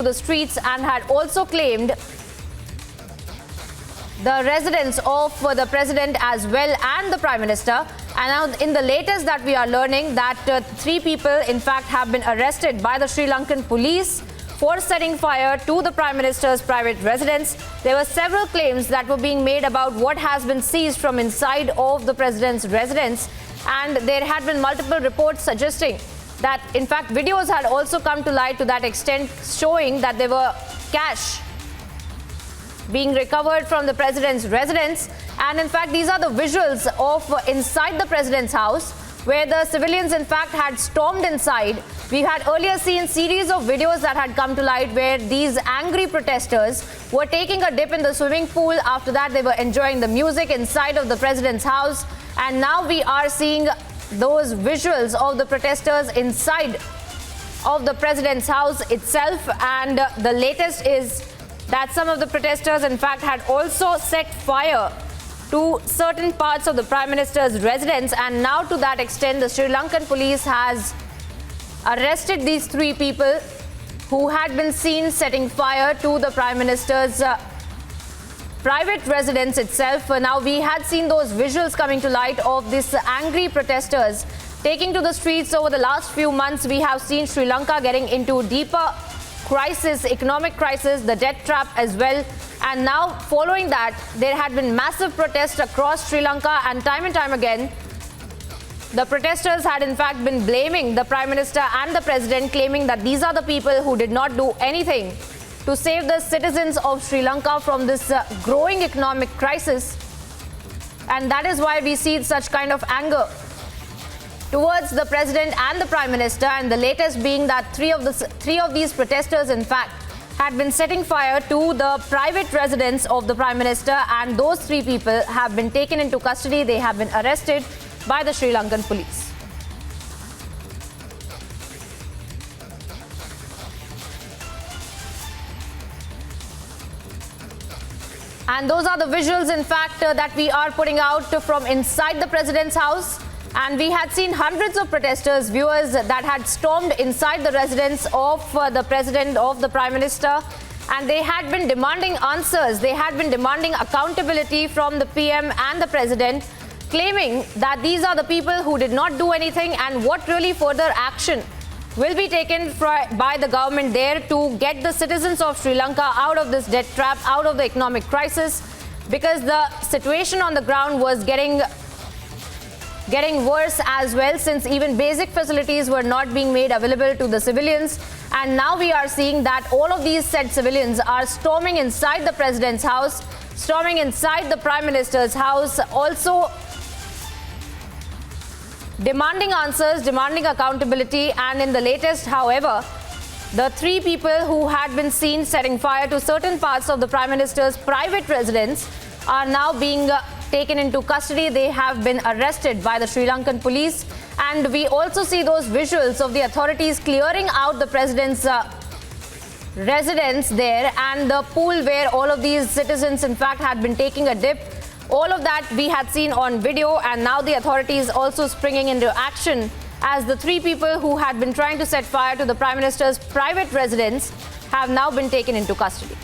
the streets and had also claimed the residence of the president as well and the prime minister. And now in the latest that we are learning that 3 people in fact have been arrested by the Sri Lankan police for setting fire to the prime minister's private residence. There were several claims that were being made about what has been seized from inside of the president's residence, and there had been multiple reports suggesting that in fact videos had also come to light to that extent, showing that there were cash being recovered from the president's residence. And in fact these are the visuals of inside the president's house, where the civilians in fact had stormed inside. We had earlier seen series of videos that had come to light where these angry protesters were taking a dip in the swimming pool. After that they were enjoying the music inside of the president's house, and now we are seeing those visuals of the protesters inside of the president's house itself. And the latest is that some of the protesters in fact had also set fire to certain parts of the prime minister's residence, and now to that extent the Sri Lankan police has arrested these 3 people who had been seen setting fire to the prime minister's private residence itself. Now we had seen those visuals coming to light of these angry protesters taking to the streets over the last few months. We have seen Sri Lanka getting into deeper crisis, economic crisis, the debt trap as well. And now following that, there had been massive protests across Sri Lanka, and time again, the protesters had in fact been blaming the prime minister and the president, claiming that these are the people who did not do anything to save the citizens of Sri Lanka from this growing economic crisis. And that is why we see such kind of anger towards the president and the prime minister. And the latest being that three of these protesters in fact had been setting fire to the private residence of the prime minister, and those 3 people have been taken into custody. They have been arrested by the Sri Lankan police. And those are the visuals in fact that we are putting out from inside the president's house. And we had seen hundreds of protesters, viewers, that had stormed inside the residence of the president, of the prime minister, and they had been demanding answers. They had been demanding accountability from the PM and the president, claiming that these are the people who did not do anything, and what really further action will be taken by the government there to get the citizens of Sri Lanka out of this debt trap, out of the economic crisis, because the situation on the ground was getting worse as well, since even basic facilities were not being made available to the civilians. And now we are seeing that all of these said civilians are storming inside the president's house, storming inside the prime minister's house, also demanding answers, demanding accountability. And in the latest, however, the 3 people who had been seen setting fire to certain parts of the prime minister's private residence are now being taken into custody. They have been arrested by the Sri Lankan police. And we also see those visuals of the authorities clearing out the president's residence there, and the pool where all of these citizens in fact had been taking a dip. All of that we had seen on video, and now the authorities also springing into action as the 3 people who had been trying to set fire to the prime minister's private residence have now been taken into custody.